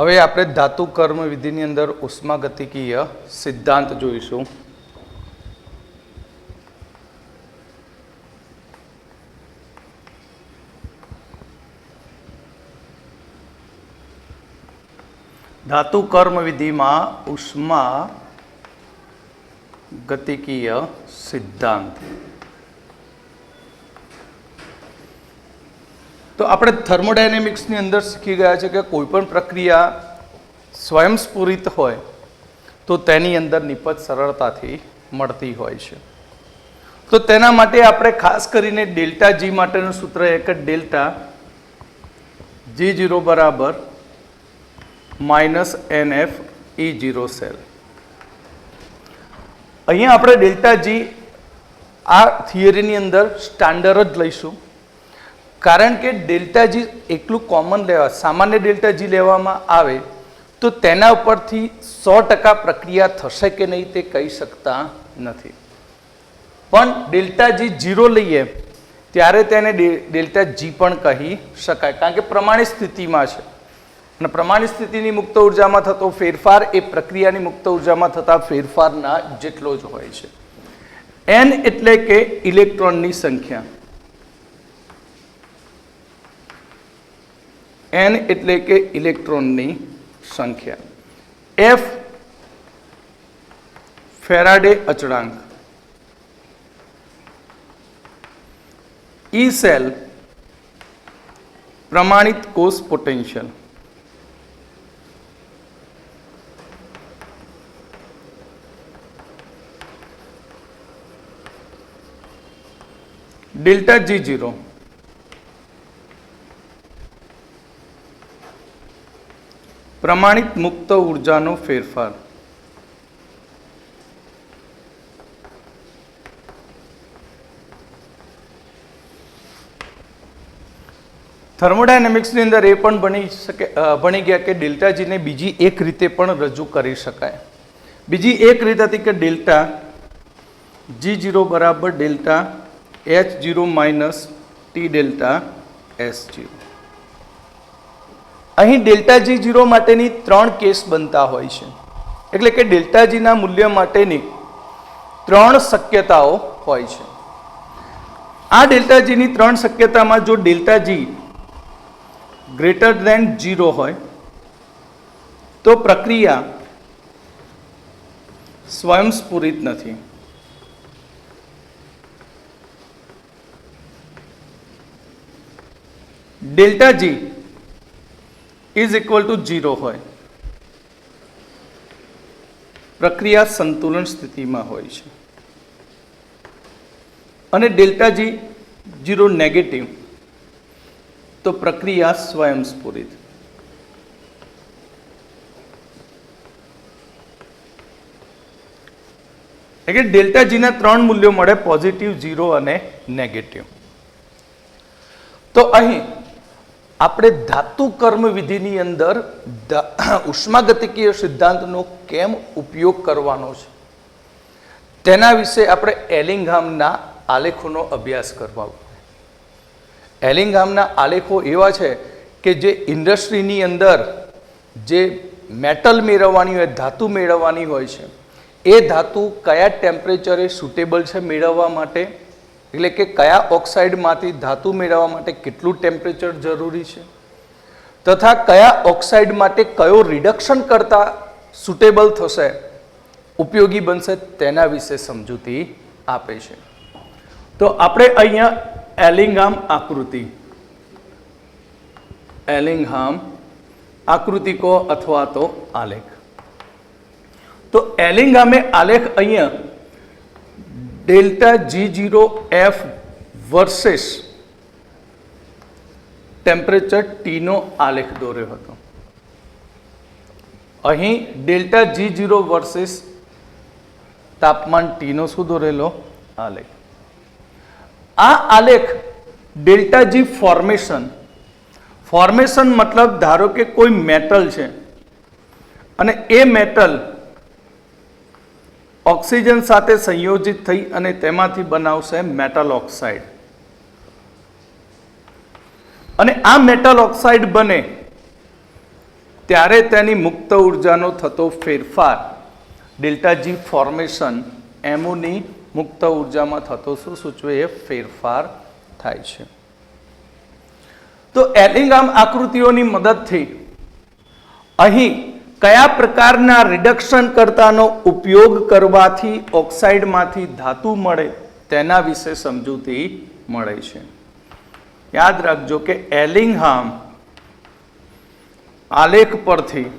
હવે આપણે ધાતુ કર્મ વિધિની અંદર ઉષ્માગતિકીય સિદ્ધાંત જોઈશું. ધાતુ કર્મ વિધિમાં ઉષ્માગતિકીય સિદ્ધાંત. તો આપણે થર્મોડાયનેમિક્સની અંદર શીખી ગયા છે કે કોઈ પણ પ્રક્રિયા સ્વયંસ્ફુરિત હોય તો તેની અંદર નિપજ સરળતાથી મળતી હોય છે. તો તેના માટે આપણે ખાસ કરીને ડેલ્ટા જી માટેનું સૂત્ર એક જ ડેલ્ટા G0 બરાબર -NF E0 સેલ. અહીંયા આપણે ડેલ્ટા જી આ થિયરીની અંદર સ્ટાન્ડર્ડ જ લઈશું, કારણ કે ડેલ્ટા જી એટલું કોમન લેવા સામાન્ય ડેલ્ટા જી લેવામાં આવે તો તેના ઉપરથી 100% પ્રક્રિયા થશે કે નહીં તે કહી શકતા નથી. પણ ડેલ્ટા જી 0 લઈએ ત્યારે તેને ડેલ્ટા જી પણ કહી શકાય, કારણ કે પ્રમાણિત સ્થિતિમાં છે અને પ્રમાણિત સ્થિતિની મુક્ત ઉર્જામાં થતો ફેરફાર એ પ્રક્રિયાની મુક્ત ઉર્જામાં થતા ફેરફારના જેટલો જ હોય છે. N એટલે કે ઇલેક્ટ્રોનની સંખ્યા, N એટલે કે ઇલેક્ટ્રોનની સંખ્યા, F ફેરાડે અચળાંક, E સેલ પ્રમાણિત કોષ પોટેન્શિયલ, ડેલ્ટા G0 પ્રમાણિત મુક્ત ઉર્જાનો ફેરફાર, થર્મોડાયનેમિક્સની અંદર એ પણ ભણી ગયા કે ડેલ્ટા જીને બીજી એક રીતે પણ રજૂ કરી શકાય. બીજી એક રીત હતી કે ડેલ્ટા G0 બરાબર delta H0 minus T delta S0. અહીં ડેલ્ટા G0 માટેની 3 કેસ બનતા હોય છે, એટલે કે ડેલ્ટા જીના મૂલ્ય માટેની 3 શક્યતાઓ હોય છે. આ ડેલ્ટા જીની 3 શક્યતામાં જો ડેલ્ટા જી ગ્રેટર ધેન 0 હોય તો પ્રક્રિયા સ્વયંસ્ફુરિત નથી. Delta G is equal to 0 હોય પ્રક્રિયા સંતુલન સ્થિતિમાં હોય છે, અને ડેલ્ટા જી 0 નેગેટિવ તો પ્રક્રિયા સ્વયંસ્ફુરિત. એટલે કે ડેલ્ટા જીના 3 મૂલ્યો મળે, પોઝિટિવ, 0 અને નેગેટિવ. તો અહીં આપણે ધાતુ કર્મ વિધિની અંદર ઉષ્માગતિકીય સિદ્ધાંતનો કેમ ઉપયોગ કરવાનો છે તેના વિશે આપણે એલિંગહામના આલેખોનો અભ્યાસ કરવા. એલિંગહામના આલેખો એવા છે કે જે ઇન્ડસ્ટ્રીની અંદર જે મેટલ મેળવવાની હોય, ધાતુ મેળવવાની હોય છે, એ ધાતુ કયા ટેમ્પરેચરે સુટેબલ છે મેળવવા માટે, એટલે કે કયા ઓક્સાઇડમાંથી ધાતુ મેળવવા માટે કેટલું ટેમ્પરેચર જરૂરી છે, તથા કયા ઓક્સાઇડ માટે કયો રિડક્શન કરતા સુટેબલ થશે, ઉપયોગી બનશે, તેના વિશે સમજૂતી આપે છે. તો આપણે અહીંયા એલિંગહામ આકૃતિ કહો અથવા તો આલેખ. તો એલિંગહામે આલેખ અહીંયા delta G0 F versus temperature T નો આલેખ દોર્યો હતો. અહીં ડેલ્ટા G0 વર્સેસ તાપમાન T નો શું દોરેલો આલેખ. આ આલેખ ડેલ્ટા G ફોર્મેશન મતલબ ધારો કે કોઈ મેટલ છે અને એ મેટલ ઓક્સિજન સાથે સંયોજિત થઈ અને તેમાંથી બનાવશે મેટલ ઓક્સાઇડ, અને આ મેટલ ઓક્સાઇડ બને ત્યારે તેની મુક્ત ઉર્જાનો થતો ફેરફાર ડેલ્ટા જી ફોર્મેશન એમોની મુક્ત ઉર્જામાં થતો શું સૂચવે એ ફેરફાર થાય છે. તો એલિંગામ આકૃતિઓની મદદથી અહીં કયા પ્રકારના રિડક્શન કર્તાનો ઉપયોગ કરવાથી ઓક્સાઇડમાંથી ધાતુ મળે તેના વિશે સમજૂતી મળે છે. યાદ રાખજો કે એલિંગહામ આલેખ પરથી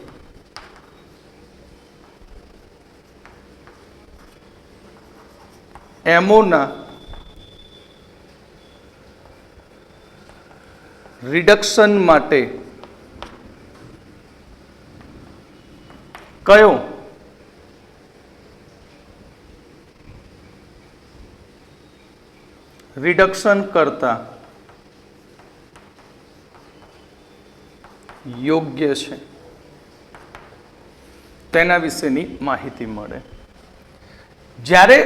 એમોના રિડક્શન માટે કયો રિડક્શન કરતા યોગ્ય છે તેના વિશેની માહિતી મળે. જ્યારે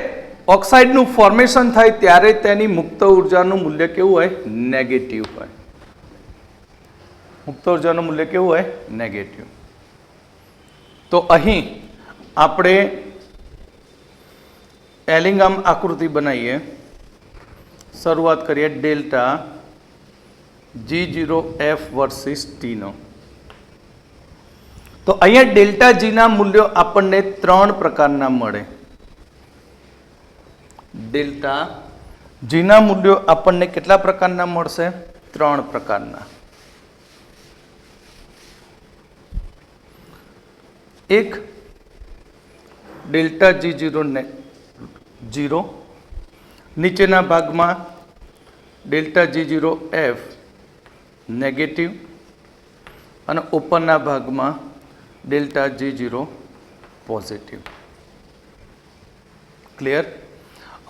ઓક્સાઇડનું ફોર્મેશન થાય ત્યારે તેની મુક્ત ઉર્જાનું મૂલ્ય કેવું હોય? નેગેટિવ હોય. મુક્ત ઉર્જાનું મૂલ્ય કેવું હોય? નેગેટિવ. તો અહીં આપણે એલિંગામ આકૃતિ બનાવીએ. શરૂઆત કરીએ ડેલ્ટા G0F વર્સિસ T નો. તો અહીંયા ડેલ્ટા જીના મૂલ્યો આપણને 3 પ્રકારના મળે. ડેલ્ટા જીના મૂલ્યો આપણને કેટલા પ્રકારના મળશે? 3 પ્રકારના. એક ડેલ્ટા G0 નીચેના ભાગમાં ડેલ્ટા G0F નેગેટિવ અને ઉપરના ભાગમાં ડેલ્ટા G0 પોઝિટિવ. ક્લિયર?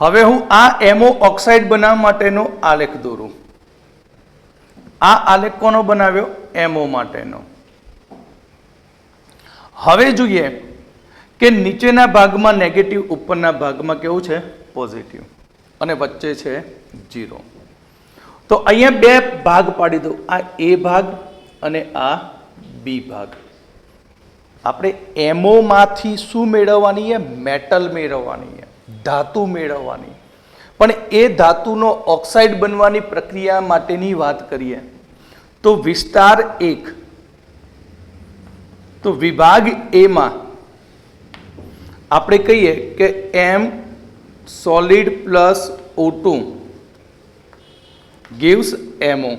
હવે હું આ એમો ઓક્સાઇડ બનાવવા માટેનો આલેખ દોરું. આ આલેખ કોનો બનાવ્યો? એમઓ માટેનો. હવે જોઈએ કે નીચેના ભાગમાં નેગેટિવ, ઉપરના ભાગમાં કેવું છે? પોઝિટિવ, અને વચ્ચે છે 0. તો અહીંયા 2 ભાગ પાડી દો, આ એ ભાગ અને આ બી ભાગ. આપણે એમઓ માંથી શું મેળવવાની છે? મેટલ મેળવવાની છે, ધાતુ મેળવવાની. પણ એ ધાતુનો ઓક્સાઇડ બનવાની પ્રક્રિયા માટેની વાત કરીએ તો વિસ્તાર 1, તો વિભાગ એ માં આપણે કહીએ કે M solid plus O2 gives MO.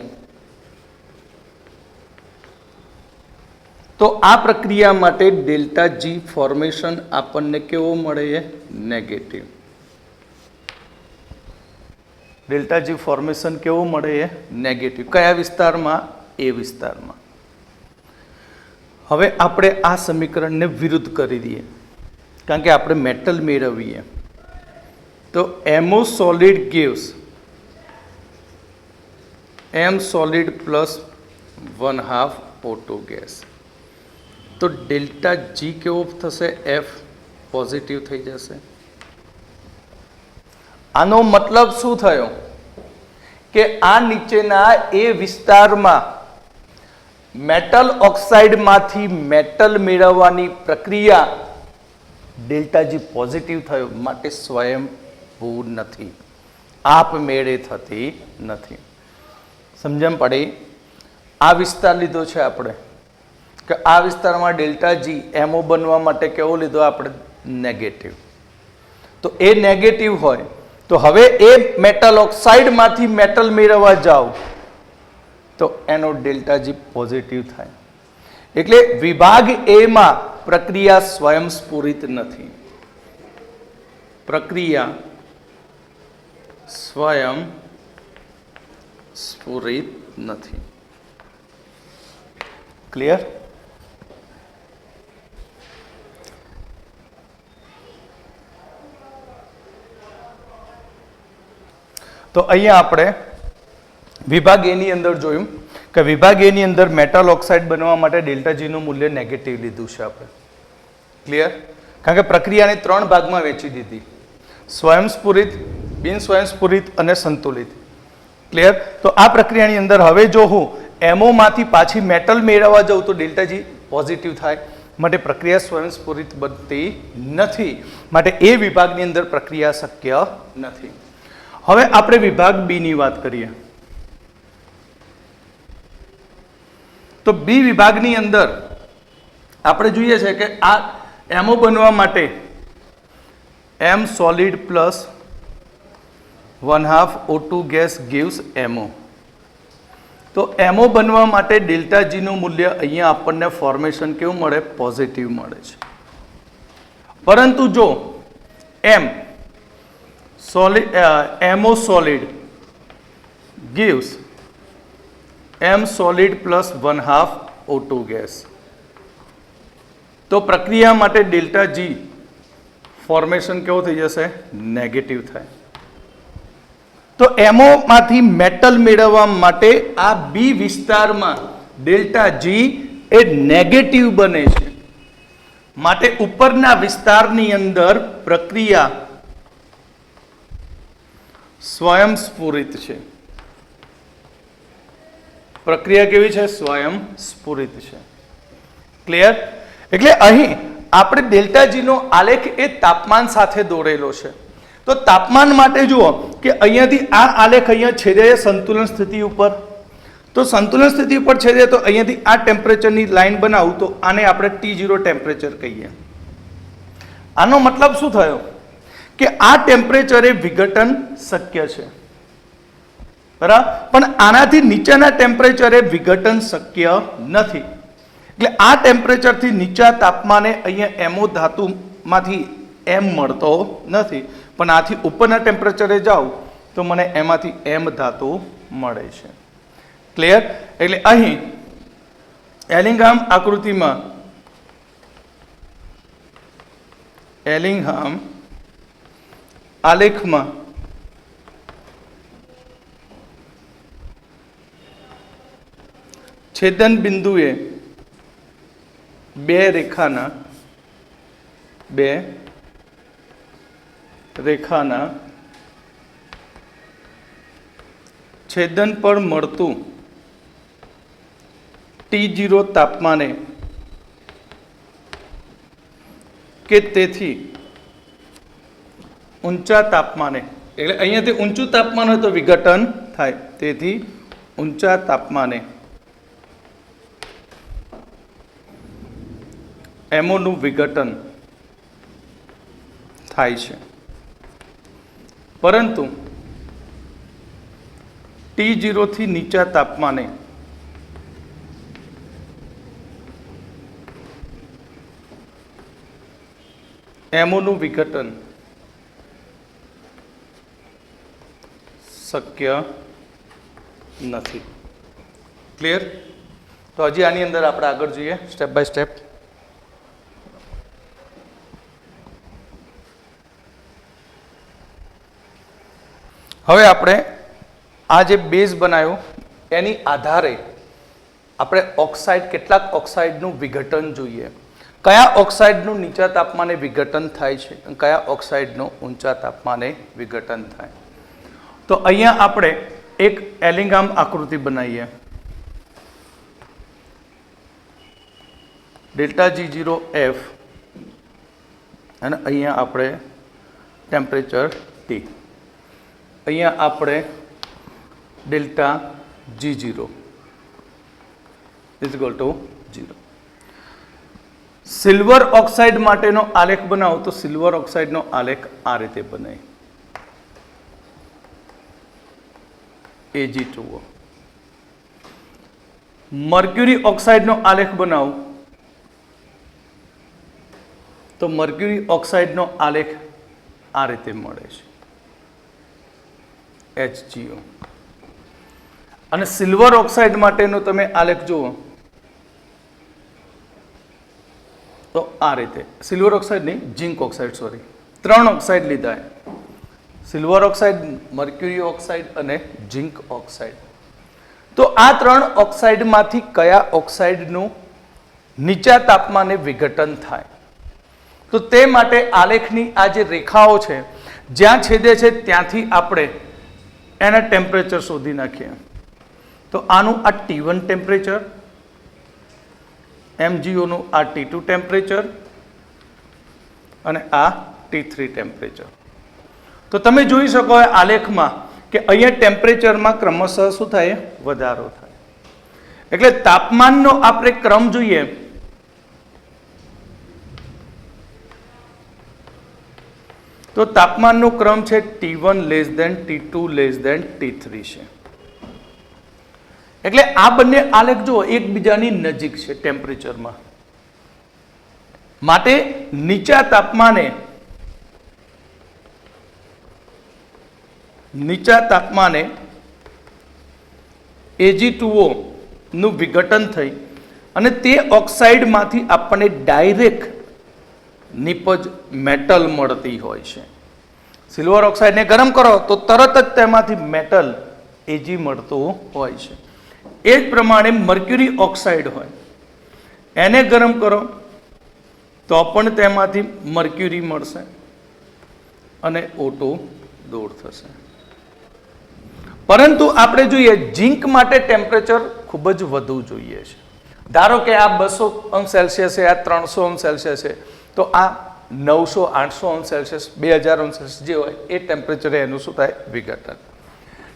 તો આ પ્રક્રિયા માટે ડેલ્ટા જી ફોર્મેશન આપણને કેવો મળે છે? નેગેટિવ. ડેલ્ટા જી ફોર્મેશન કેવો મળે છે? નેગેટિવ. કયા વિસ્તારમાં? એ વિસ્તારમાં. હવે આપણે આ સમીકરણને વિરુદ્ધ કરી દઈએ, કારણ કે આપણે મેટલ મેળવીએ. તો MO solid gives M solid plus 1/2 O2 gas. તો ડેલ્ટા જી કેવો થશે? F પોઝિટિવ થઈ જશે. આનો મતલબ શું થયો? કે આ નીચેના એ વિસ્તારમાં મેટલ ઓક્સાઇડમાંથી મેટલ મેળવવાની પ્રક્રિયા ડેલ્ટા જી પોઝિટિવ થયો, માટે સ્વયંભૂ નથી, આપમેળે થતી નથી. સમજણ પડી? આ વિસ્તાર લીધો છે આપણે કે આ વિસ્તારમાં ડેલ્ટા જી એમઓ બનવા માટે કેવો લીધો આપણે? નેગેટિવ. તો એ નેગેટિવ હોય તો હવે એ મેટલ ઓક્સાઇડમાંથી મેટલ મેળવવા જાઓ તો એનો ડેલ્ટા જી પોઝિટિવ થાય. એટલે વિભાગ એ માં પ્રક્રિયા સ્વયંસ્ફુરિત નથી. પ્રક્રિયા સ્વયંસ્ફુરિત નથી. ક્લિયર? તો અહીંયા આપણે વિભાગ એ ની અંદર જોયું કે વિભાગ એ ની અંદર મેટલ ઓક્સાઇડ બનવા માટે ડેલ્ટા જી નું મૂલ્ય નેગેટિવ લીધું છે આપણે. ક્લિયર? કારણ કે પ્રક્રિયાને 3 ભાગમાં વહેંચી દીધી: સ્વયંસ્ફુરિત, બિન સ્વયંસ્ફુરિત અને સંતુલિત. ક્લિયર? તો આ પ્રક્રિયાની અંદર હવે જો હું એમઓ માંથી પાછી મેટલ મેળવવા જાઉં તો ડેલ્ટા જી પોઝિટિવ થાય, માટે પ્રક્રિયા સ્વયંસ્ફુરિત બનતી નથી, માટે એ વિભાગની અંદર પ્રક્રિયા શક્ય નથી. હવે આપણે વિભાગ બી ની વાત કરીએ. તો બી વિભાગની અંદર આપણે જોઈએ છે કે આ એમઓ બનવા માટે M solid plus 1/2 O2 gas gives MO. તો MO બનવા માટે ડેલ્ટા G નું મૂલ્ય અહીંયા આપણને ફોર્મેશન કેવું મળે? પોઝિટિવ મળે છે. પરંતુ જો MO solid gives M solid plus 1/2 O2 gas, તો પ્રક્રિયા માટે ડેલ્ટા G ફોર્મેશન કેવો થઈ જશે? નેગેટિવ થાય. તો એમઓ માંથી મેટલ મેળવવા માટે આ બી વિસ્તારમાં ડેલ્ટા જી એ નેગેટિવ બને છે, માટે ઉપરના વિસ્તારની અંદર પ્રક્રિયા સ્વયંસ્ફુરિત છે. પ્રક્રિયા કેવી છે? સ્વયંસ્ફુરિત છે. ક્લિયર? એટલે અહીં આપણે ડેલ્ટા જી નો આલેખ એ તાપમાન સાથે દોરેલો છે. તો તાપમાન માટે જુઓ કે અહીંયાથી આ આલેખ અહીંયા છેદે સંતુલન સ્થિતિ ઉપર. તો સંતુલન સ્થિતિ ઉપર છેદે તો અહીંયાથી આ ટેમ્પરેચરની લાઈન બનાવું તો આને આપણે T0 ટેમ્પરેચર કહીએ. આનો મતલબ શું થયો? કે આ ટેમ્પરેચરે વિઘટન શક્ય છે, બરાબર, પણ આનાથી નીચેના ટેમ્પરેચરે વિઘટન શક્ય નથી. એટલે આ ટેમ્પરેચરથી નીચા તાપમાને અહીંયા એમઓ ધાતુમાંથી એમ મળતો નથી, પણ આથી ઉપરના ટેમ્પરેચરે જાઉં તો મને એમાંથી એમ ધાતુ મળે છે. ક્લિયર? એટલે અહીં એલિંગહામ આકૃતિમાં એલિંગહામ આલેખમાં છેદન બિંદુએ બે રેખાના છેદન પર મળતું T0 તાપમાને કે તેથી ઊંચા તાપમાને, એટલે અહીંયાથી ઊંચું તાપમાન હોય તો વિઘટન થાય, તેથી ઊંચા તાપમાને એમોનું વિઘટન થાય છે. પરંતુ T0 થી નીચા તાપમાને એમોનું વિઘટન શક્ય નથી. ક્લિયર? તો હજી આની અંદર આપણે આગળ જોઈએ સ્ટેપ બાય સ્ટેપ. હવે આપણે આ જે બેઝ બનાવ્યો એની આધારે આપણે ઓક્સાઇડ, કેટલાક ઓક્સાઇડનું વિઘટન જોઈએ. કયા ઓક્સાઇડનું નીચા તાપમાને વિઘટન થાય છે, કયા ઓક્સાઇડનું ઊંચા તાપમાને વિઘટન થાય. તો અહીંયા આપણે એક એલિંગહામ આકૃતિ બનાવીએ. ડેલ્ટા G0F અને અહીંયા આપણે ટેમ્પરેચર T. અહીંયા આપણે delta G0 is equal to 0. Silver oxide માટેનો આલેખ બનાવો તો સિલ્વર ઓક્સાઇડનો આલેખ આ રીતે બને. Ag2O. મર્ક્યુરી ઓક્સાઇડનો આલેખ બનાવો તો મર્ક્યુરી ઓક્સાઇડનો આલેખ આ રીતે મળે છે, HgO. અને સિલ્વર ઓક્સાઇડ માટેનો તમે આલેખ જુઓ તો આ રીતે. સિલ્વર ઓક્સાઇડ નહીં, ઝિંક ઓક્સાઇડ, સોરી, 3 ઓક્સાઇડ લીધા. સિલ્વર ઓક્સાઇડ, મર્ક્યુરી ઓક્સાઇડ અને ઝિંક ઓક્સાઇડ. તો આ 3 ઓક્સાઇડમાંથી કયા ઓક્સાઇડનું નીચા તાપમાને વિઘટન થાય? તો તે માટે આલેખની આ જે રેખાઓ છે જ્યાં છેદે છે ત્યાંથી આપણે એના ટેમ્પરેચર શોધી નાખીએ. તો આનું આ T1 ટેમ્પરેચર, MgO નું આ T2 ટેમ્પરેચર અને આ T3 ટેમ્પરેચર. તો તમે જોઈ શકો આલેખમાં કે અહીંયા ટેમ્પરેચરમાં ક્રમશઃ શું થાય? વધારો થાય. એટલે તાપમાનનો આપણે ક્રમ જોઈએ તો તાપમાનનો ક્રમ છે T1 T2 T3 છે. એટલે આ બંને આલેખ જો એકબીજાની નજીક છે ટેમ્પરેચરમાં, માટે નીચા તાપમાને Ag2O નું વિઘટન થઈ અને તે ઓક્સાઇડમાંથી આપણને ડાયરેક્ટ નિપજ મેટલ મળતી હોય છે. સિલ્વર ઓક્સાઇડને ગરમ કરો તો તરત જ તેમાંથી મેટલ Ag મળતું હોય છે. એ જ પ્રમાણે મર્ક્યુરી ઓક્સાઇડ હોય એને ગરમ કરો તો પણ તેમાંથી મર્ક્યુરી મળશે અને O2 દૂર થશે. પરંતુ આપણે જોઈએ ઝીંક માટે ટેમ્પરેચર ખૂબ જ વધુ જોઈએ છે. ધારો કે આ 200°C છે, આ 300°C છે, તો આ 900-800°C 2000°C જે હોય એ ટેમ્પરેચરે એનું શું થાય? વિઘટન.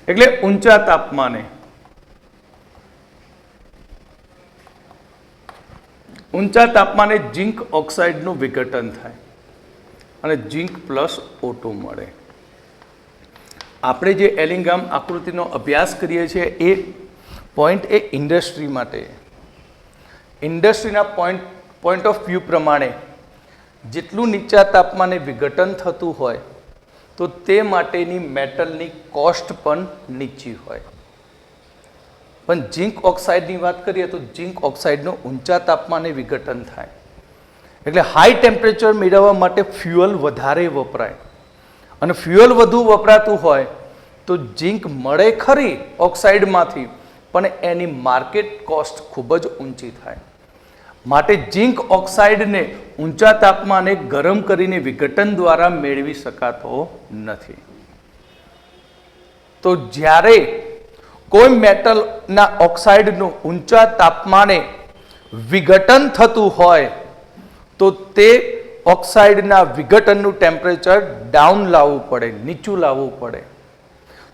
એટલે ઊંચા તાપમાને ઝીંક ઓક્સાઇડનું વિઘટન થાય અને ઝીંક પ્લસ O2 મળે. આપણે જે એલિંગામ આકૃતિનો અભ્યાસ કરીએ છીએ એ પોઈન્ટ એ ઇન્ડસ્ટ્રી માટે, ઇન્ડસ્ટ્રીના પોઈન્ટ ઓફ વ્યૂ પ્રમાણે જેટલું નીચા તાપમાને વિઘટન થતું હોય તો તે માટેની મેટલની કોસ્ટ પણ નીચી હોય. પણ ઝીંક ઓક્સાઇડની વાત કરીએ તો ઝીંક ઓક્સાઇડનું ઊંચા તાપમાને વિઘટન થાય એટલે હાઈ ટેમ્પરેચર મેળવવા માટે ફ્યુઅલ વધારે વપરાય અને ફ્યુઅલ વધુ વપરાતું હોય તો ઝીંક મળે ખરી ઓક્સાઇડમાંથી પણ એની માર્કેટ કોસ્ટ ખૂબ જ ઊંચી થાય. માટે ઝીંક ઓક્સાઇડને ઊંચા તાપમાને ગરમ કરીને વિઘટન દ્વારા મેળવી શકાતો નથી. તો જ્યારે કોઈ મેટલના ઓક્સાઇડનું ઊંચા તાપમાને વિઘટન થતું હોય તો તે ઓક્સાઇડના વિઘટનનું ટેમ્પરેચર ડાઉન લાવવું પડે, નીચું લાવવું પડે.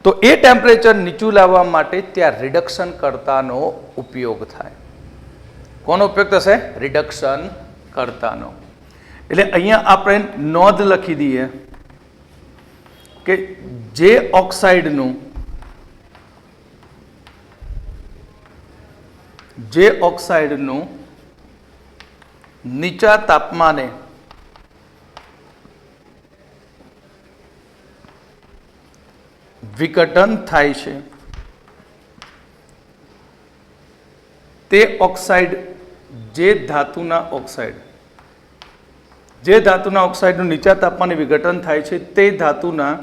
તો એ ટેમ્પરેચર નીચું લાવવા માટે ત્યાં રિડક્શન કર્તાનો ઉપયોગ થાય. કોનો ઉપયોગ થશે? રિડક્શન કર્તાનો. એટલે અહીંયા આપણે નોંધ લખી દઈએ કે જે ઓક્સાઇડનું નીચા તાપમાને વિઘટન થાય છે તે ઓક્સાઇડ જે ધાતુના ઓક્સાઇડનું નીચા તાપમાને વિઘટન થાય છે તે ધાતુના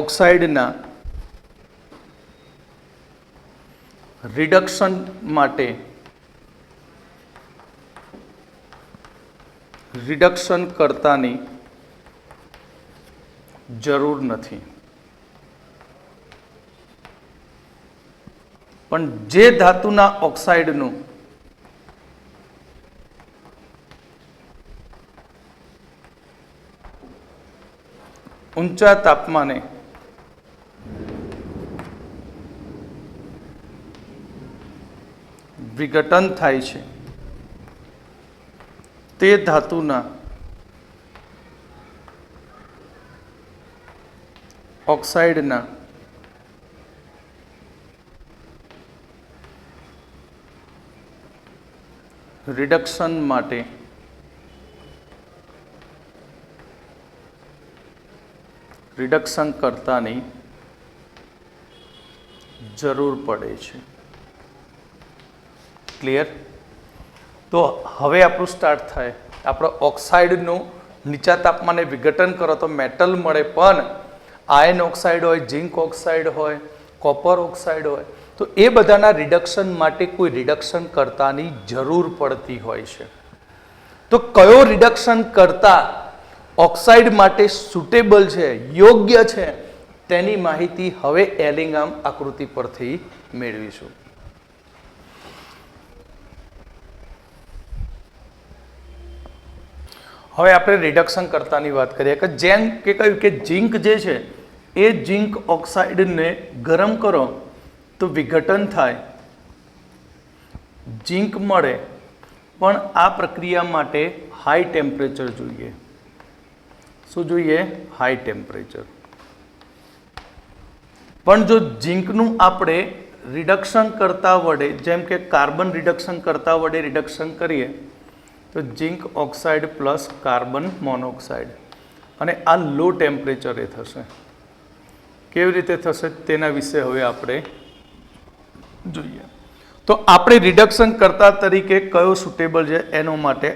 ઓક્સાઇડના રિડક્શન માટે રિડક્શન કર્તાની જરૂર નથી. પણ જે ધાતુના ઓક્સાઇડનું ઊંચા તાપમાને વિઘટન થાય છે તે ધાતુના ઓક્સાઇડના રિડક્શન માટે રિડક્શન કર્તાની જરૂર પડે છે. ક્લિયર? તો હવે આપણું સ્ટાર્ટ થાય. આપણે ઓક્સાઇડનું નીચા તાપમાને વિઘટન કરો તો મેટલ મળે, પણ આયર્ન ઓક્સાઇડ હોય, ઝિંક ઓક્સાઇડ હોય, કોપર ઓક્સાઇડ હોય, તો એ બધાના રિડક્શન માટે કોઈ રિડક્શન કર્તાની જરૂર પડતી હોય છે. તો કયો રિડક્શન કર્તા ઓક્સાઇડ માટે સુટેબલ છે, યોગ્ય છે, તેની માહિતી હવે એલિંગામ આકૃતિ પરથી મેળવીશું. હવે આપણે રિડક્શન કરતાની વાત કરીએ કે જેમ કે કહ્યું કે ઝીંક જે છે એ ઝીંક ઓક્સાઇડને ગરમ કરો તો વિઘટન થાય, ઝીંક મળે, પણ આ પ્રક્રિયા માટે હાઈ ટેમ્પરેચર જોઈએ. શું જોઈએ? High temperature. પણ જો ઝીંકનું આપણે રિડક્શન કરતા વડે, જેમ કે કાર્બન રિડક્શન કરતા વડે રિડક્શન કરીએ તો ઝીંક ઓક્સાઇડ પ્લસ કાર્બન મોનોક્સાઇડ, અને આ લો ટેમ્પરેચરે થશે. કેવી રીતે થશે તેના વિશે હવે આપણે જોઈએ. તો આપણે રિડક્શન કરતા તરીકે કયો સુટેબલ છે એનો માટે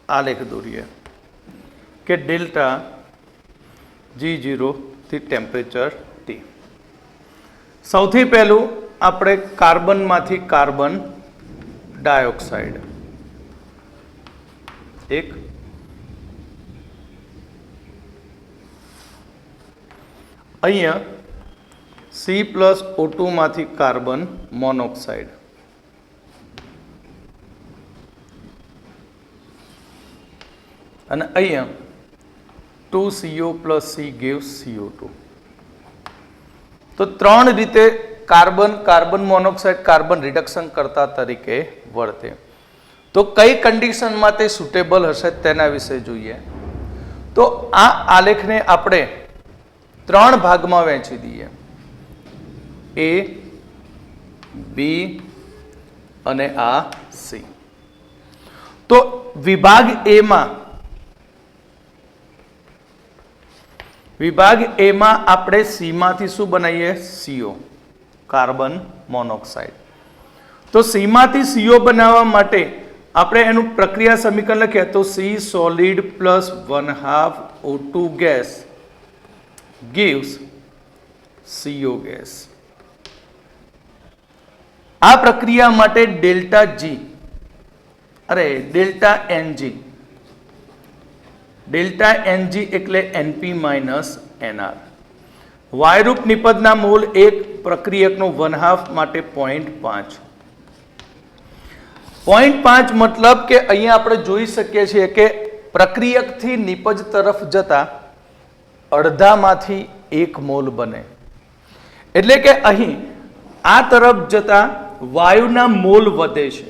આલેખ દોરીએ કે ડેલ્ટા G0 થી ટેમ્પરેચર T. સૌથી પહેલું આપણે કાર્બનમાંથી કાર્બન ડાયોક્સાઇડ એક, અહીંયા C+O2 માંથી કાર્બન મોનોક્સાઇડ, અને અહીંયા 2CO + C gives CO2. તો ત્રણ રીતે કાર્બન મોનોક્સાઇડ કાર્બન રિડક્શન કરતા તરીકે વર્તે. તો કઈ કન્ડિશનમાં તે સુટેબલ હશે તેના વિશે જોઈએ. તો આ આલેખને આપણે ત્રણ ભાગમાં વહેંચી દઈએ, A, B અને આ C. તો વિભાગ A માં આપણે C માંથી શું બનાવીએ? CO, carbon monoxide. તો C માંથી CO બનાવવા માટે આપણે એનું પ્રક્રિયા સમીકરણ લખીએ તો C solid plus 1/2 O2 gas gives CO gas. આ પ્રક્રિયા માટે ડેલ્ટા Ng એટલે Np - Nr. વાયુરૂપ નિપજના મોલ એક પ્રક્રિયકનો 1/2 માટે 0.5. 0.5 મતલબ કે અહીંયા આપણે જોઈ શકીએ છીએ કે પ્રક્રિયકથી નિપજ તરફ જતા અડધામાંથી 1 મોલ બને. એટલે કે અહીં આ તરફ જતા વાયુના મોલ વધે છે.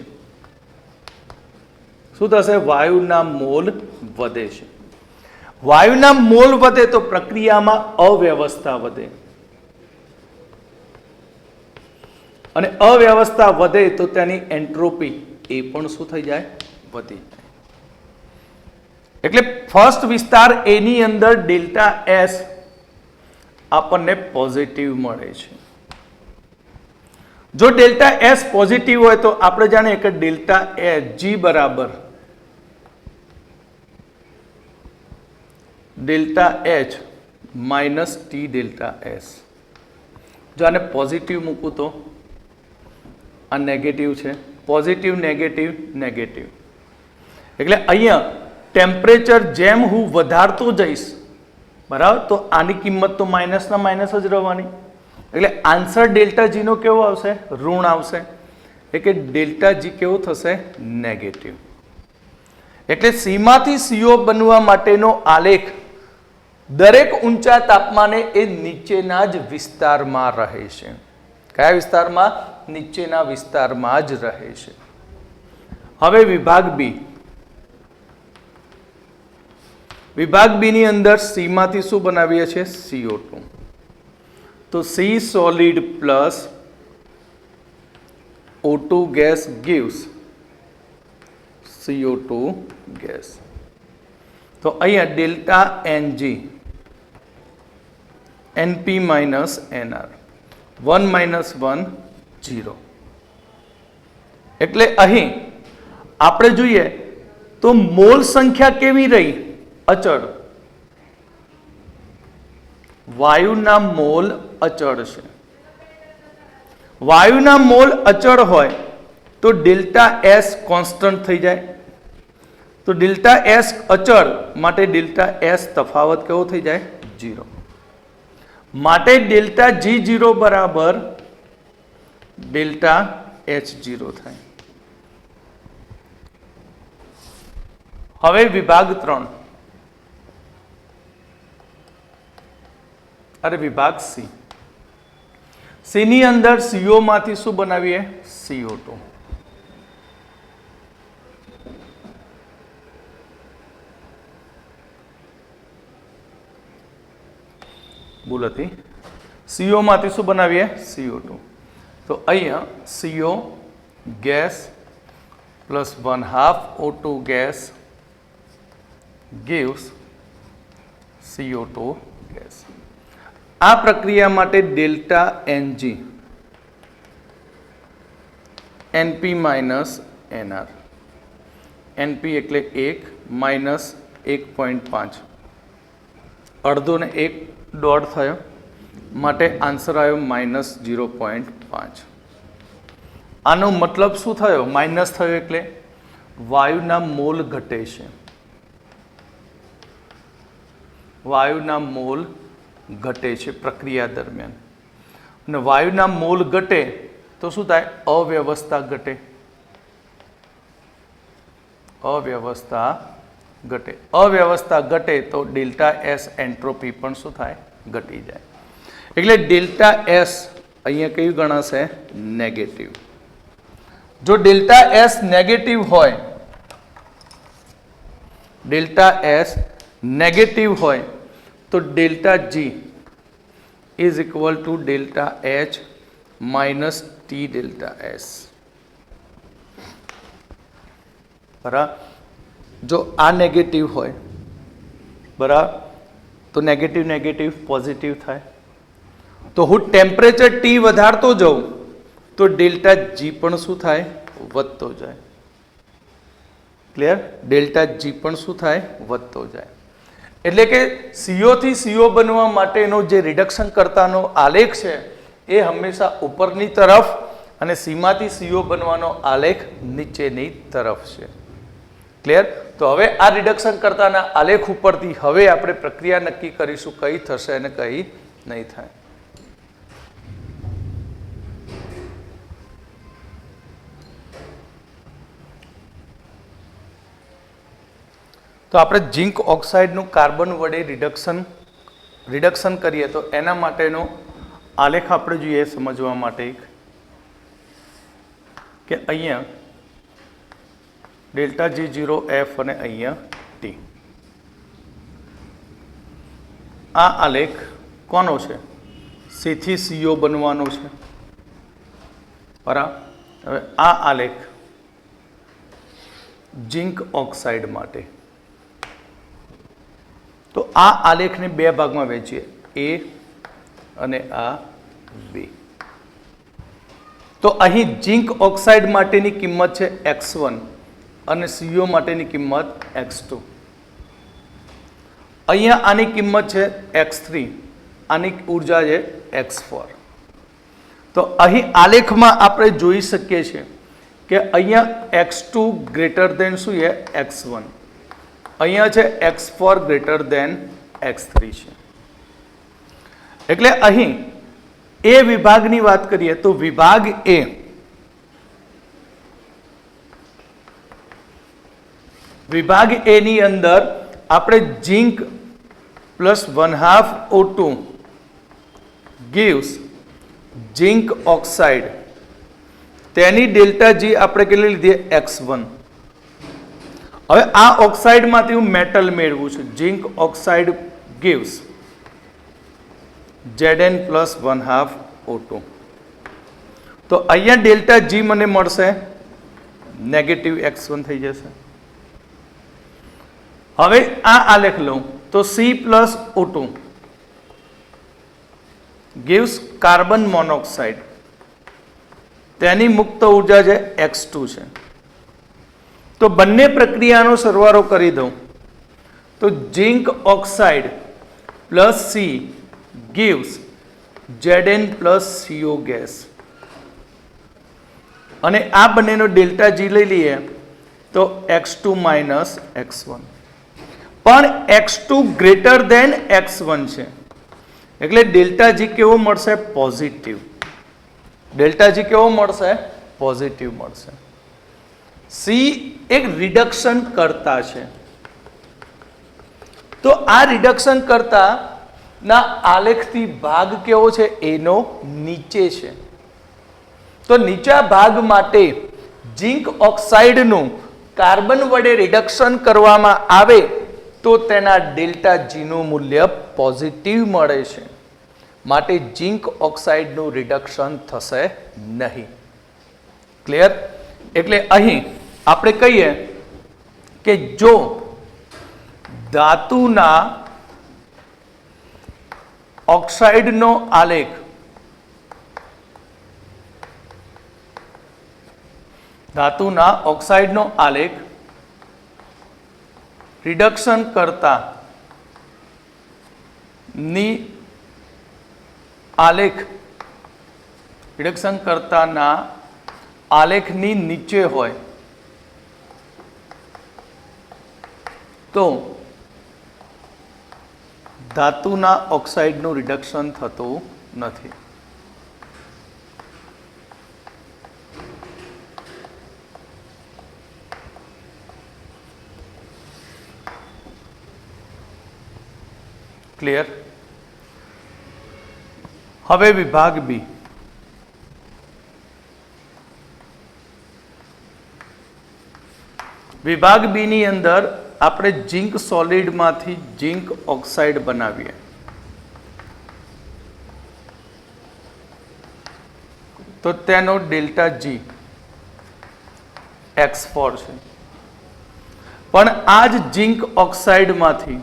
શું થશે? વાયુના મોલ વધે છે. વાયુના મોલ વધે તો પ્રક્રિયામાં અવ્યવસ્થા વધે, અને અવ્યવસ્થા વધે તો તેની એન્ટ્રોપી એ પણ શું થઈ જાય? વધી જાય. એટલે ફર્સ્ટ વિસ્તાર A ની અંદર ડેલ્ટા S આપણને પોઝિટિવ મળે છે. જો ડેલ્ટા S પોઝિટિવ હોય તો આપણે જાણીએ કે ડેલ્ટા G બરાબર delta H minus T delta S. જો આને પોઝિટિવ મૂકું તો આ નેગેટિવ છે, પોઝિટિવ નેગેટિવ નેગેટિવ. એટલે અહીંયા ટેમ્પરેચર જેમ હું વધારતો જઈશ, બરાબર, તો આની કિંમત તો માઇનસના માઇનસ જ રહેવાની. એટલે આન્સર ડેલ્ટા G નો કેવો આવશે? ઋણ આવશે. એટલે કે ડેલ્ટા G કેવો થશે? નેગેટિવ. એટલે C માંથી CO બનવા માટેનો આલેખ દરેક ઊંચા તાપમાને એ નીચેના જ વિસ્તારમાં રહે છે. કયા વિસ્તારમાં? નીચેના વિસ્તારમાં જ રહે છે. હવે વિભાગ B. વિભાગ B ની અંદર C માંથી શું બનાવીએ છીએ? CO2. તો C solid plus O2 gas gives CO2 gas. તો અહીંયા ડેલ્ટા Ng Np - Nr 1 - 1 0. એટલે અહીં આપણે જોઈએ તો મોલ સંખ્યા કેવી રહી? અચળ. વાયુના મોલ અચળ છે. વાયુના મોલ અચળ હોય તો ડેલ્ટા S કોન્સ્ટન્ટ થઈ જાય. તો ડેલ્ટા S અચળ માટે ડેલ્ટા S તફાવત કેવો થઈ જાય? 0. માટે ડેલ્ટા G0 બરાબર ડેલ્ટા H0 થાય. હવે વિભાગ 3 અરે વિભાગ સી. સી ની અંદર CO માંથી શું બનાવીએ? CO2. ભૂલ હતી. CO માંથી શું બનાવીએ? CO2. તો અહીંયા CO gas plus 1/2 O2 gas gives CO2 gas. આ પ્રક્રિયા માટે delta Ng NP minus NR. NP એટલે 1 માઇનસ 1.5 અડધો ને 1.5 થયો માટે આન્સર આવ્યો માઇનસ 0.5. આનો મતલબ શું થયો? માઇનસ થયો એટલે વાયુના મોલ ઘટે છે. વાયુના મોલ ઘટે છે પ્રક્રિયા દરમિયાન. અને વાયુના મોલ ઘટે તો શું થાય? અવ્યવસ્થા ઘટે. અવ્યવસ્થા ઘટે. અવ્યવસ્થા ઘટે તો ડેલ્ટા એસ એન્ટ્રોપી પણ શું થાય? ઘટી જાય. એટલે ડેલ્ટા એસ અહીંયા કયું ગણાશે? નેગેટિવ. જો ડેલ્ટા એસ નેગેટિવ હોય, ડેલ્ટા એસ નેગેટિવ હોય તો delta G is equal to delta H minus T delta S. બરાબર. જો આ નેગેટિવ હોય, બરાબર, તો નેગેટિવ નેગેટિવ પોઝિટિવ થાય. તો હું ટેમ્પરેચર ટી વધારતો જાઉં તો ડેલ્ટા જી પણ શું થાય? વધતો જાય. ક્લિયર? ડેલ્ટા જી પણ શું થાય? વધતો જાય. એટલે કે CO થી CO બનવા માટેનો જે રિડક્શન કરતાનો આલેખ છે એ હંમેશા ઉપરની તરફ અને સીમાંથી CO બનવાનો આલેખ નીચેની તરફ છે. ક્લિયર? તો હવે આ રિડક્શન કરતાના આલેખ ઉપરથી હવે આપણે પ્રક્રિયા નક્કી કરીશું કઈ થશે અને કઈ નહીં થાય. તો આપણે ઝિંક ઓક્સાઇડનું કાર્બન વડે રિડક્શન કરીએ તો એના માટેનો આલેખ આપણે જોઈએ સમજવા માટે કે અહીંયા ડેલ્ટા G0F અને અહીંયા T. આ આલેખ કોનો છે? C થી CO બનવાનો છે. બરાબર. હવે આ આલેખ ઝિંક ઓક્સાઇડ માટે. તો આ આલેખને બે ભાગમાં વહેંચીએ, A અને આ B. તો અહીં ઝિંક ઓક્સાઇડ માટેની કિંમત છે X1 અને CO માટેની કિંમત X2. અહીંયા આની કિંમત છે X3, આની ઉર્જા છે X4. તો અહીં આલેખમાં આપણે જોઈ શકીએ છીએ કે અહીંયા X2 ગ્રેટર દેન શું છે? X1. અહીંયા છે X4 ગ્રેટર દેન X3 છે. એટલે અહીં એ વિભાગની વાત કરીએ તો વિભાગ એ ની અંદર આપણે zinc plus 1/2 O2 gives zinc oxide. તેની ડેલ્ટા જી આપણે કેટલી લીધી? X1. હવે આ ઓક્સાઇડમાંથી હું મેટલ મેળવું છું. Zinc oxide gives Zn plus 1/2 O2. તો અહીંયા ડેલ્ટા જી મને મળશે નેગેટિવ X1 થઈ જશે. હવે આ આલેખ લઉં તો C plus O2 gives carbon monoxide. તેની મુક્ત ઉર્જા છે X2 છે. તો બંને પ્રક્રિયાનો સરવાળો કરી દઉં તો zinc oxide plus C gives Zn plus CO gas. અને આ બંનેનો ડેલ્ટા જી લઈ લઈએ તો X2 માઇનસ X1. પણ X2 ગ્રેટર દેન X1 છે એટલે ડેલ્ટા જી કેવો મળશે? પોઝિટિવ. ડેલ્ટા જી કેવો મળશે? પોઝિટિવ મળશે. C એક રિડક્શન કરતા છે તો આ રિડક્શન કરતા ના આલેખથી ભાગ કેવો છે? એનો નીચે છે. તો નીચા ભાગ માટે ઝીંક ઓક્સાઇડનું કાર્બન વડે રિડક્શન કરવામાં આવે તો તેના ડેલ્ટા જી નું મૂલ્ય પોઝિટિવ મળે છે. માટે ઝીંક ઓક્સાઇડનું રિડક્શન થશે નહીં. ક્લિયર? એટલે અહીં આપણે કહીએ કે જો ધાતુના ઓક્સાઇડનો આલેખ રિડક્શન કરતા ની રિડક્શન કરતાના આલેખની નીચે હોય તો ધાતુના ઓક્સાઇડનું રિડક્શન થતું નથી. ક્લિયર? હવે વિભાગ બી. વિભાગ બી ની અંદર આપણે ઝીંક સોલિડમાંથી ઝીંક ઓક્સાઇડ બનાવીએ. તો તેનો ડેલ્ટા જી X4 છે. પણ આ જ ઝીંક ઓક્સાઇડમાંથી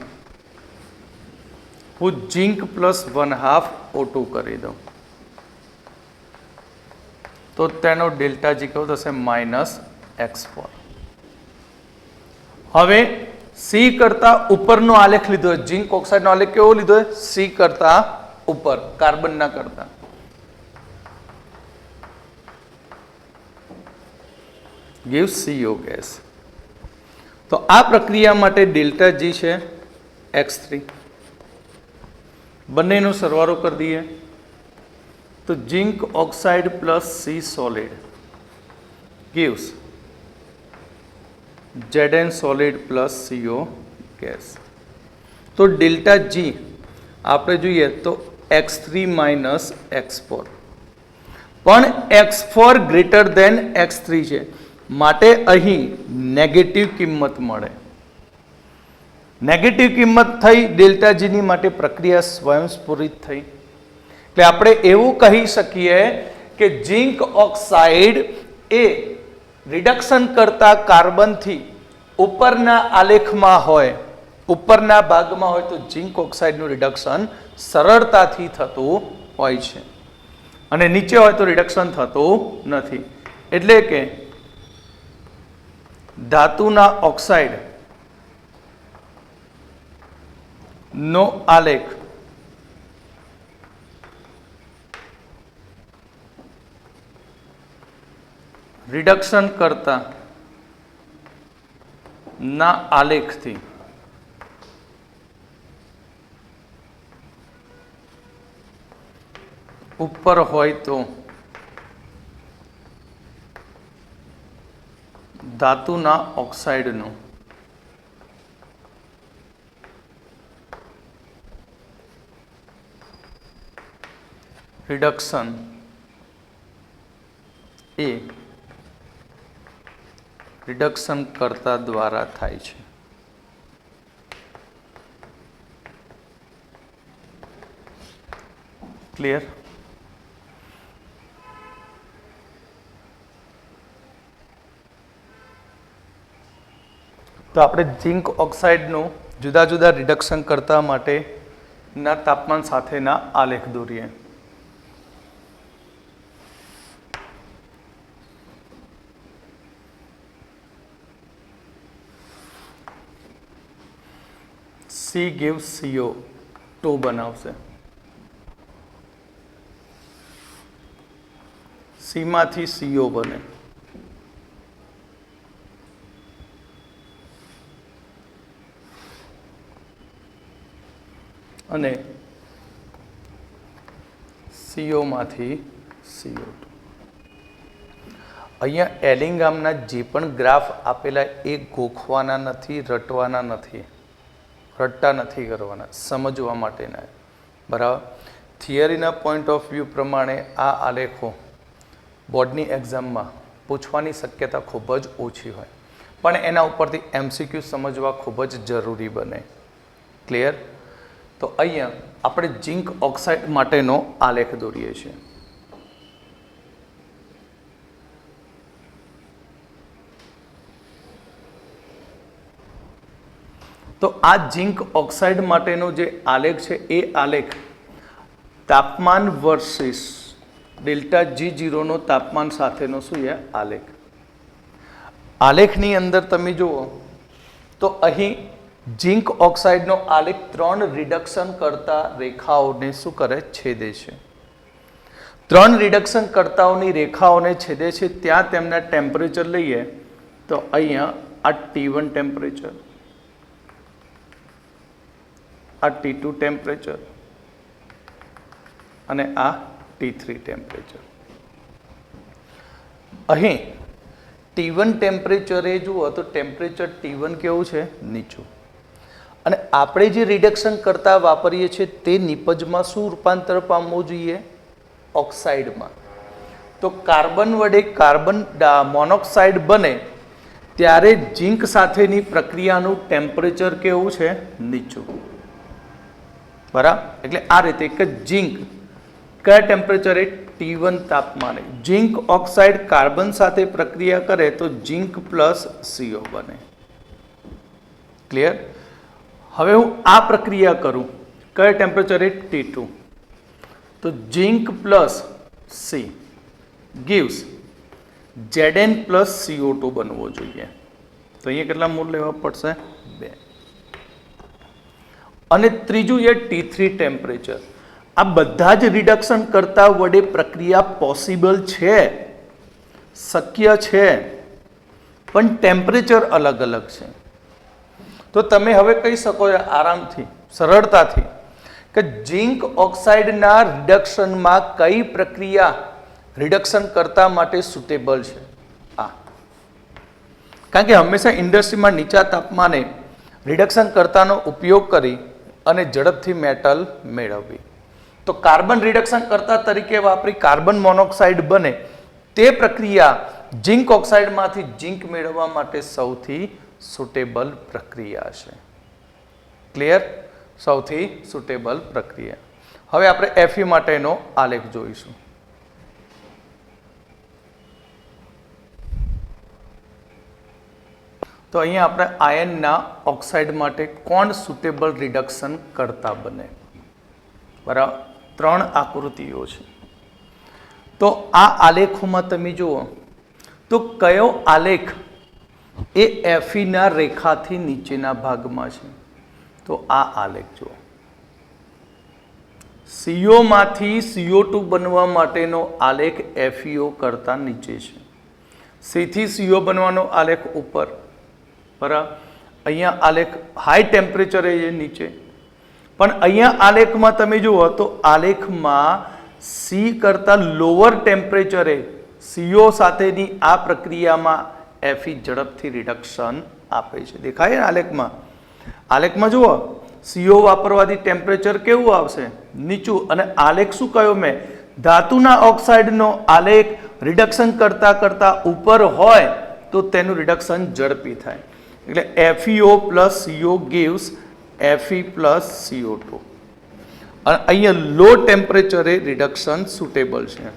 હું ઝીંક પ્લસ 1/2 O2 કરી દઉં તો તેનો ડેલ્ટા જી કેવો થશે? -X4. હવે સી કરતા ઉપરનો આલેખ લીધો હોય, ઝીંક ઓક્સાઇડનો આલેખ કેવો લીધો હોય? સી કરતા ઉપર, કાર્બનના કરતા. gives CO gas. તો આ પ્રક્રિયા માટે ડેલ્ટા જી છે X3. બંનેનો સરવાળો કરી દઈએ તો ઝીંક oxide plus C solid gives Zn solid plus CO gas. તો ડેલ્ટા જી આપણે જોઈએ તો X3 minus X4, પણ X4 ગ્રેટર ધેન X3 છે માટે અહીં નેગેટિવ કિંમત મળે. નેગેટિવ કિંમત થઈ ડેલ્ટા જી ની માટે પ્રક્રિયા સ્વયંસ્ફુરિત થઈ. એટલે આપણે એવું કહી શકીએ કે ઝીંક ઓક્સાઇડ એ રિડક્શન કરતા કાર્બનથી ઉપરના આલેખમાં હોય, ઉપરના ભાગમાં હોય તો ઝીંક ઓક્સાઇડનું રિડક્શન સરળતાથી થતું હોય છે અને નીચે હોય તો રિડક્શન થતું નથી. એટલે કે ધાતુના ઓક્સાઇડ નો આલેખ રિડક્શન કરતા ના આલેખથી ઉપર હોય તો ધાતુના ઓક્સાઇડનું રિડક્શન એ રિડક્શન કરતા દ્વારા થાય છે. ક્લિયર? તો આપણે ઝીંક ઓક્સાઇડનું જુદા જુદા રિડક્શન કરતા માટેના તાપમાન સાથેના આલેખ દોરીએ. C gives CO2 બનાવશે. C માંથી CO બને. અને CO માંથી CO2. અહીંયા એલિંગામના જે પણ ગ્રાફ આપેલા એ ગોખવાના નથી, રટવાના નથી. રટ્ટા નથી કરવાના, સમજવા માટેના, બરાબર. થિયરીના પોઈન્ટ ઓફ વ્યૂ પ્રમાણે આ આલેખો બોર્ડની એક્ઝામમાં પૂછવાની શક્યતા ખૂબ જ ઓછી હોય, પણ એના ઉપરથી MCQ સમજવા ખૂબ જ જરૂરી બને. ક્લિયર? તો અહીંયા આપણે ઝિંક ઓક્સાઇડ માટેનો આલેખ દોરીએ છીએ. તો આ ઝિંક ઓક્સાઇડ માટેનો જે આલેખ છે એ આલેખ તાપમાન વર્સિસ ડેલ્ટા G0 નો તાપમાન સાથેનો શું છે આલેખ. આલેખની અંદર તમે જુઓ તો અહીં ઝિંક ઓક્સાઇડનો આલેખ 3 રિડક્શન કરતા રેખાઓને શું કરે? છેદે છે. 3 રિડક્શન કરતાઓની રેખાઓને છેદે છે ત્યાં તેમના ટેમ્પરેચર લઈએ તો અહીંયા આ T1 ટેમ્પરેચર, આ T2 ટેમ્પરેચર અને આ T3 ટેમ્પરેચર. અહીં T1 ટેમ્પરેચરે જુઓ તો ટેમ્પરેચર T1 કેવું છે? નીચું. અને આપણે જે રિડક્શન કરતા વાપરીએ છીએ તે નિપજમાં શું રૂપાંતર પામવું જોઈએ? ઓક્સાઇડમાં. તો કાર્બન વડે કાર્બન મોનોક્સાઇડ બને ત્યારે ઝિંક સાથેની પ્રક્રિયાનું ટેમ્પરેચર કેવું છે? નીચું. બરાબર. એટલે આ રીતે કે ઝિંક કયા ટેમ્પરેચરે? T1 તાપમાને ઝિંક ઓક્સાઇડ કાર્બન સાથે પ્રક્રિયા કરે તો ઝિંક પ્લસ CO બને. ક્લિયર? હવે હું આ પ્રક્રિયા કરું કયા ટેમ્પરેચરે? T2. તો zinc plus C gives Zn plus CO2 બનવો જોઈએ. તો અહીંયા કેટલા મોલ લેવા પડશે? 2. અને ત્રીજું એ T3 ટેમ્પરેચર. આ બધા જ રિડક્શન કરતા વડે પ્રક્રિયા પોસિબલ છે, શક્ય છે, પણ ટેમ્પરેચર અલગ અલગ છે. તો તમે હવે કહી શકો છો આરામથી, સરળતાથી કે ઝિંક ઓક્સાઇડના રિડક્શનમાં કઈ પ્રક્રિયા રિડક્શન કરતા માટે સુટેબલ છે. કારણ કે હંમેશા ઇન્ડસ્ટ્રીમાં નીચા તાપમાને રિડક્શન કરતાનો ઉપયોગ કરી અને ઝડપથી મેટલ મેળવવી. તો કાર્બન રિડક્શન કરતા તરીકે વાપરી કાર્બન મોનોક્સાઇડ બને તે પ્રક્રિયા ઝિંક ઓક્સાઇડમાંથી ઝિંક મેળવવા માટે સૌથી સુટેબલ પ્રક્રિયા છે. ક્લિયર? સૌથી સુટેબલ પ્રક્રિયા. હવે આપણે Fe માટેનો આલેખ જોઈશું. તો અહીંયા આપણે આયનના ઓક્સાઇડ માટે કોણ સુટેબલ રિડક્શન કરતા બને? બરાબર. 3 આકૃતિઓ છે. તો આ આલેખોમાં તમે જુઓ તો કયો આલેખ એ Fe ના રેખાથી નીચેના ભાગમાં છે? તો આ આલેખ જુઓ. CO માંથી CO2 બનવા માટેનો આલેખ FeO કરતા નીચે છે. C થી CO બનવાનો આલેખ ઉપર. બરાબર. અહીંયા આલેખ હાઈ ટેમ્પરેચરે છે નીચે. પણ અહીંયા આલેખમાં તમે જુઓ તો આલેખમાં C કરતા લોઅર ટેમ્પરેચરે CO સાથેની આ પ્રક્રિયામાં Fe ઝડપથી રિડક્શન આપે છે. દેખાય ને આલેખમાં? આલેખમાં જુઓ CO વાપરવાથી ટેમ્પરેચર કેવું આવશે? નીચું. અને આલેખ શું કહ્યું મેં? ધાતુના ઓક્સાઇડનો આલેખ રિડક્શન કરતા કરતા ઉપર હોય તો તેનું રિડક્શન ઝડપી થાય. એટલે FeO plus CO gives Fe plus CO2. અને અહીંયા લો ટેમ્પરેચરે રિડક્શન સુટેબલ છે.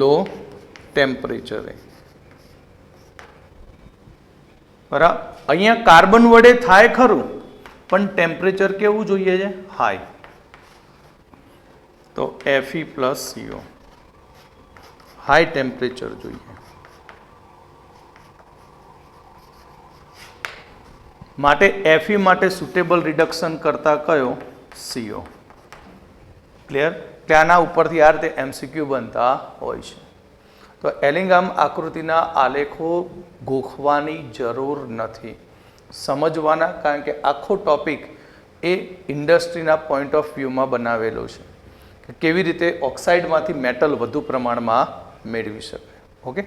લો ટેમ્પરેચરે. બરાબર. અહીંયા કાર્બન વડે થાય ખરું, પણ ટેમ્પરેચર કેવું જોઈએ છે? હાઈ. તો Fe plus CO high temperature જોઈએ. માટે Fe માટે સુટેબલ રિડક્શન કરતા કયો? CO. ક્લિયર? ત્યાંના ઉપરથી આ રીતે MCQ બનતા હોય છે. તો એલિંગામ આકૃતિના આલેખો ગોખવાની જરૂર નથી, સમજવાના. કારણ કે આખો ટોપિક એ ઇન્ડસ્ટ્રીના પોઈન્ટ ઓફ વ્યૂમાં બનાવેલો છે કે કેવી રીતે ઓક્સાઇડમાંથી મેટલ વધુ પ્રમાણમાં મેળવી શકાય. ઓકે.